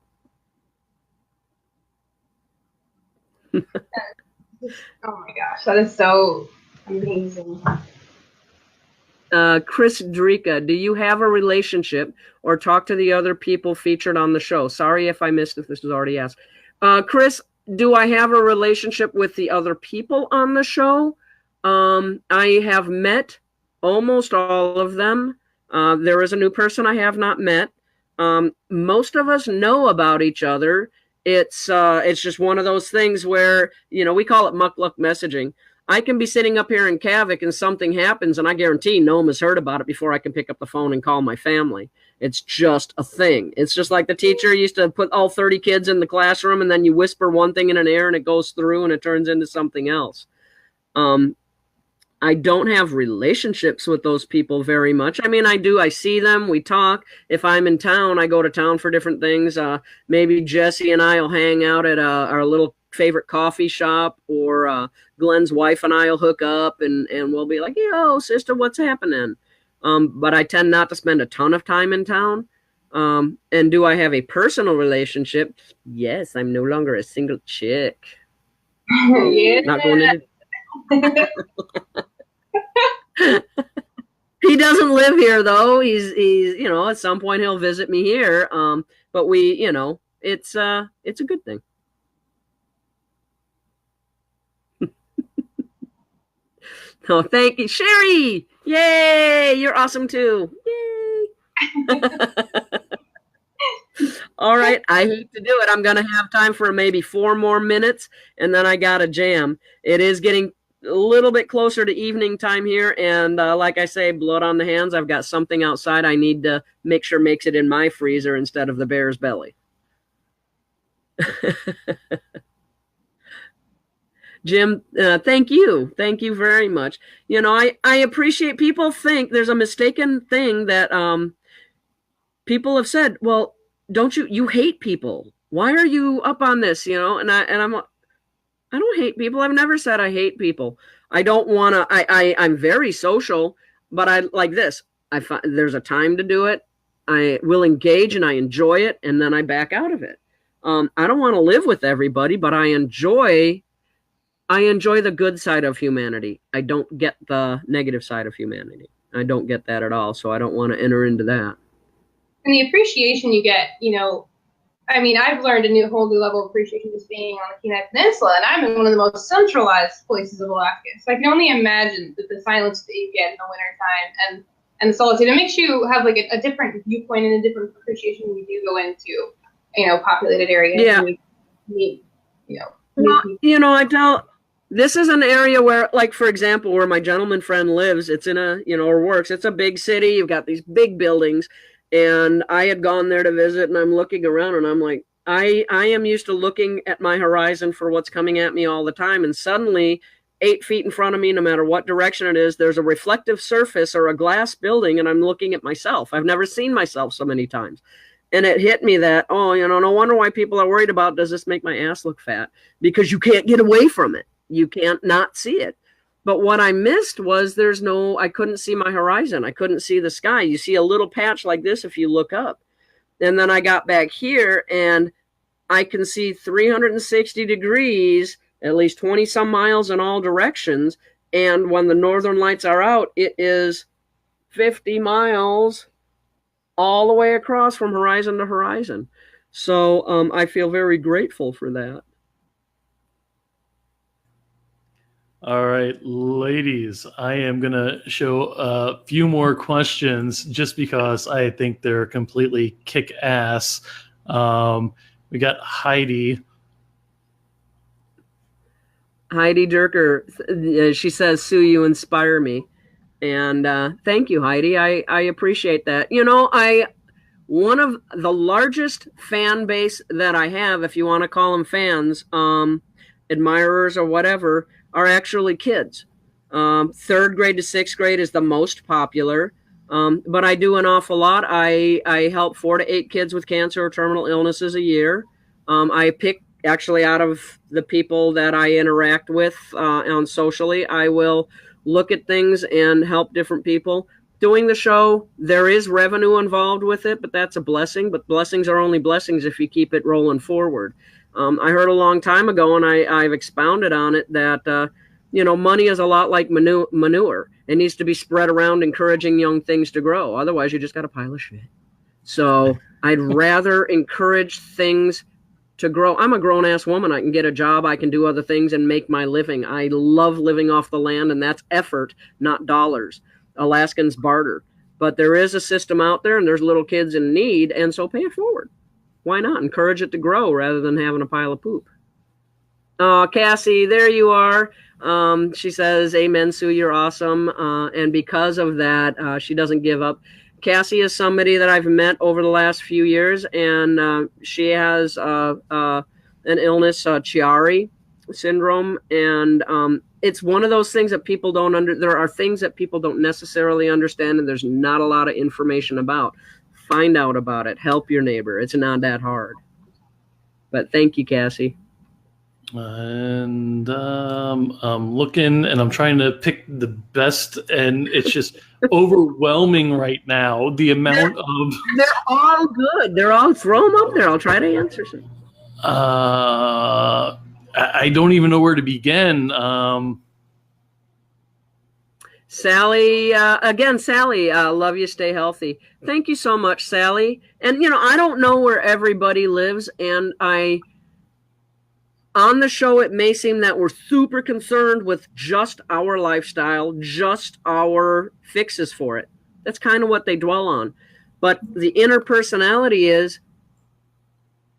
Oh my gosh, that is so amazing. Chris Drika, do you have a relationship or talk to the other people featured on the show? Sorry if I missed if this was already asked. Chris, do I have a relationship with the other people on the show? I have met almost all of them. There is a new person I have not met. Most of us know about each other. It's just one of those things where, you know, we call it muck-luck messaging. I can be sitting up here in Kodiak and something happens, and I guarantee Noam has heard about it before I can pick up the phone and call my family. It's just a thing. It's just like the teacher used to put all 30 kids in the classroom, and then you whisper one thing in an air, and it goes through, and it turns into something else. I don't have relationships with those people very much. I mean, I do. I see them. We talk. If I'm in town, I go to town for different things. Maybe Jesse and I will hang out at our little favorite coffee shop, or Glenn's wife and I will hook up, and we'll be like, yo, sister, what's happening? But I tend not to spend a ton of time in town. And do I have a personal relationship? Yes, I'm no longer a single chick. Yeah. Not going into. He doesn't live here though. He's at some point he'll visit me here. But we, it's a good thing. Oh, thank you, Sherry! Yay! You're awesome too. Yay! All right, I hate to do it. I'm gonna have time for maybe 4 more minutes, and then I gotta jam. It is getting a little bit closer to evening time here, and like I say, blood on the hands. I've got something outside I need to make sure makes it in my freezer instead of the bear's belly. Jim, thank you very much. I appreciate people think there's a mistaken thing that people have said, well, don't you hate people, why are you up on this, and I don't hate people. I've never said I hate people. I don't want to. I'm very social, but I like this. I find there's a time to do it. I will engage and I enjoy it, and then I back out of it. I don't want to live with everybody, but I enjoy the good side of humanity. I don't get the negative side of humanity. I don't get that at all, so I don't want to enter into that. And the appreciation you get, I've learned a whole new level of appreciation just being on the Kenai Peninsula, and I'm in one of the most centralized places of Alaska. So I can only imagine the silence that you get in the wintertime and the solitude. It makes you have like a different viewpoint and a different appreciation when you do go into, populated areas. Yeah. Well, I tell. This is an area where, like, for example, where my gentleman friend lives, it's in or works, it's a big city. You've got these big buildings. And I had gone there to visit, and I'm looking around, and I'm like, I am used to looking at my horizon for what's coming at me all the time. And suddenly, 8 feet in front of me, no matter what direction it is, there's a reflective surface or a glass building, and I'm looking at myself. I've never seen myself so many times. And it hit me that, no wonder why people are worried about, does this make my ass look fat? Because you can't get away from it. You can't not see it. But what I missed was I couldn't see my horizon. I couldn't see the sky. You see a little patch like this if you look up. And then I got back here and I can see 360 degrees, at least 20 some miles in all directions. And when the northern lights are out, it is 50 miles all the way across from horizon to horizon. So I feel very grateful for that. All right, ladies, I am going to show a few more questions just because I think they're completely kick-ass. We got Heidi. Heidi Durker, she says, Sue, you inspire me. And thank you, Heidi. I appreciate that. One of the largest fan base that I have, if you want to call them fans, admirers or whatever, are actually kids. 3rd grade to 6th grade is the most popular. But I do an awful lot. I help 4 to 8 kids with cancer or terminal illnesses a year. I pick actually out of the people that I interact with on socially. I will look at things and help different people. Doing the show, there is revenue involved with it, but that's a blessing. But blessings are only blessings if you keep it rolling forward. I heard a long time ago, and I've expounded on it, that, money is a lot like manure. It needs to be spread around, encouraging young things to grow. Otherwise, you just got a pile of shit. So I'd rather encourage things to grow. I'm a grown-ass woman. I can get a job. I can do other things and make my living. I love living off the land, and that's effort, not dollars. Alaskans barter. But there is a system out there, and there's little kids in need, and so pay it forward. Why not? Encourage it to grow rather than having a pile of poop. Cassie, there you are. She says, amen, Sue, you're awesome. And because of that, she doesn't give up. Cassie is somebody that I've met over the last few years, and she has an illness, Chiari syndrome. And it's one of those things that people don't there are things that people don't necessarily understand, and there's not a lot of information about. Find out about it. Help your neighbor. It's not that hard. But thank you, Cassie. And I'm looking and I'm trying to pick the best, and it's just overwhelming right now. The amount of They're all good. They're all, throw them up there. I'll try to answer some. I don't even know where to begin. Sally, again, Sally, love you, stay healthy. Thank you so much, Sally. And, I don't know where everybody lives, and on the show, it may seem that we're super concerned with just our lifestyle, just our fixes for it. That's kind of what they dwell on. But the inner personality is,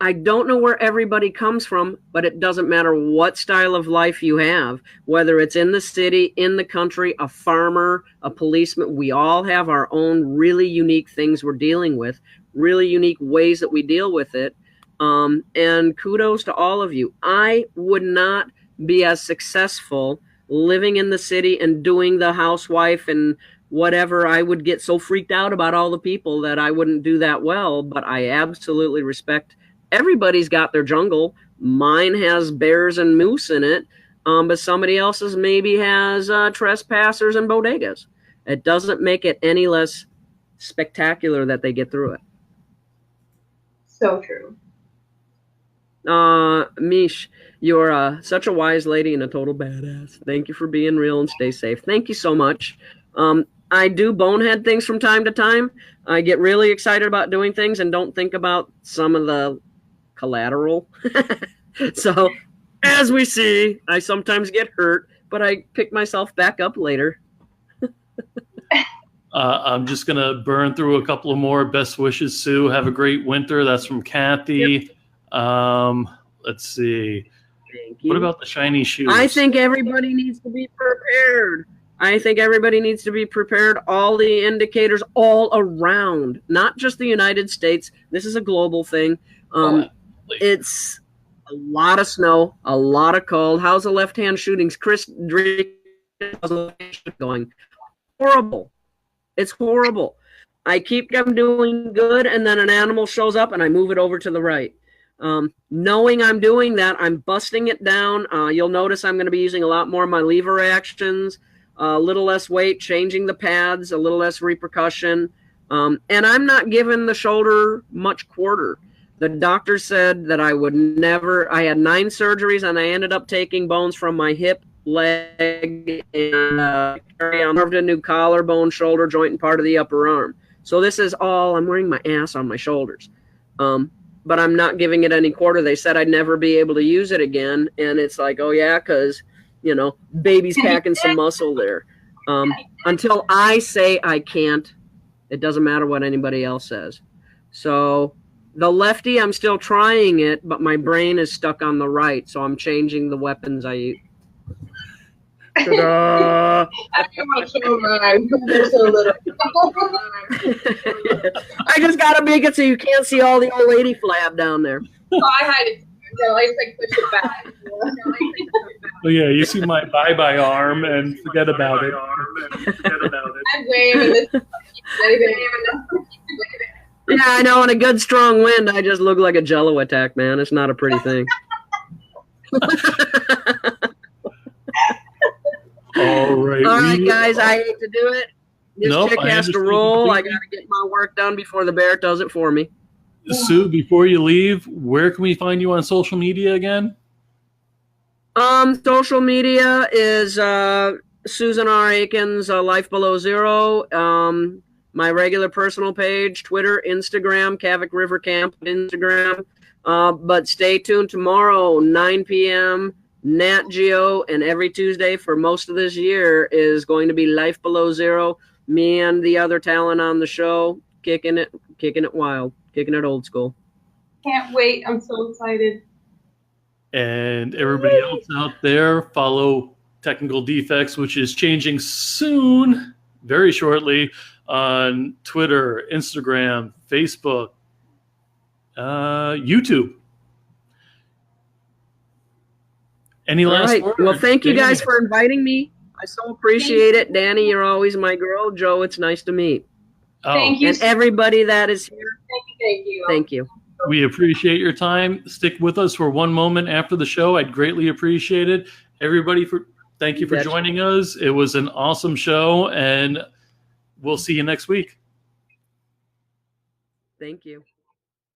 I don't know where everybody comes from, but it doesn't matter what style of life you have, whether it's in the city, in the country, a farmer, a policeman. We all have our own really unique things we're dealing with, really unique ways that we deal with it. And kudos to all of you. I would not be as successful living in the city and doing the housewife and whatever. I would get so freaked out about all the people that I wouldn't do that well, but I absolutely respect everybody's got their jungle. Mine has bears and moose in it, but somebody else's maybe has trespassers and bodegas. It doesn't make it any less spectacular that they get through it. So true. Mish, you're such a wise lady and a total badass. Thank you for being real and stay safe. Thank you so much. I do bonehead things from time to time. I get really excited about doing things and don't think about some of the collateral. So, as we see, I sometimes get hurt, but I pick myself back up later. I'm just going to burn through a couple of more. Best wishes, Sue. Have a great winter. That's from Kathy. Yep. Let's see. Thank you. What about the shiny shoes? I think everybody needs to be prepared. All the indicators all around, not just the United States. This is a global thing. It's a lot of snow, a lot of cold. How's the left-hand shootings? Chris going? Horrible. It's horrible. I keep them doing good, and then an animal shows up, and I move it over to the right. Knowing I'm doing that, I'm busting it down. You'll notice I'm going to be using a lot more of my lever actions, a little less weight, changing the pads, a little less repercussion. And I'm not giving the shoulder much quarter. The doctor said that I would never, I had 9 surgeries and I ended up taking bones from my hip, leg, and I carved a new collarbone, shoulder joint, and part of the upper arm. So this is all, I'm wearing my ass on my shoulders. But I'm not giving it any quarter. They said I'd never be able to use it again. And it's like, oh yeah, because, baby's packing some muscle there. Until I say I can't, it doesn't matter what anybody else says. So the lefty, I'm still trying it, but my brain is stuck on the right. So I'm changing the weapons I use. Ta-da! I don't want to show mine. They're so little. I just got to make it so you can't see all the old lady flab down there. Oh, I hide it. No, I just push it back. Oh yeah, you see my bye-bye arm and forget about it. I'm waving this. Yeah, I know. In a good strong wind, I just look like a Jello attack, man. It's not a pretty thing. All right, guys. I hate to do it. This chick has to roll. I got to get my work done before the bear does it for me. Sue, before you leave, where can we find you on social media again? Social media is Susan R. Aikens, Life Below Zero. My regular personal page, Twitter, Instagram, Kodiak River Camp, Instagram. But stay tuned tomorrow, 9 p.m., Nat Geo, and every Tuesday for most of this year is going to be Life Below Zero. Me and the other talent on the show, kicking it wild, kicking it old school. Can't wait. I'm so excited. And everybody else out there, follow Technical Defects, which is changing soon, very shortly, on Twitter, Instagram, Facebook, YouTube. Any last word? Well, thank you guys for inviting me. I so appreciate it. Danny, you're always my girl. Joe, it's nice to meet. Thank you. And everybody that is here. Thank you. Thank you. We appreciate your time. Stick with us for one moment after the show. I'd greatly appreciate it. Everybody, thank you for joining us. It was an awesome show, and we'll see you next week. Thank you.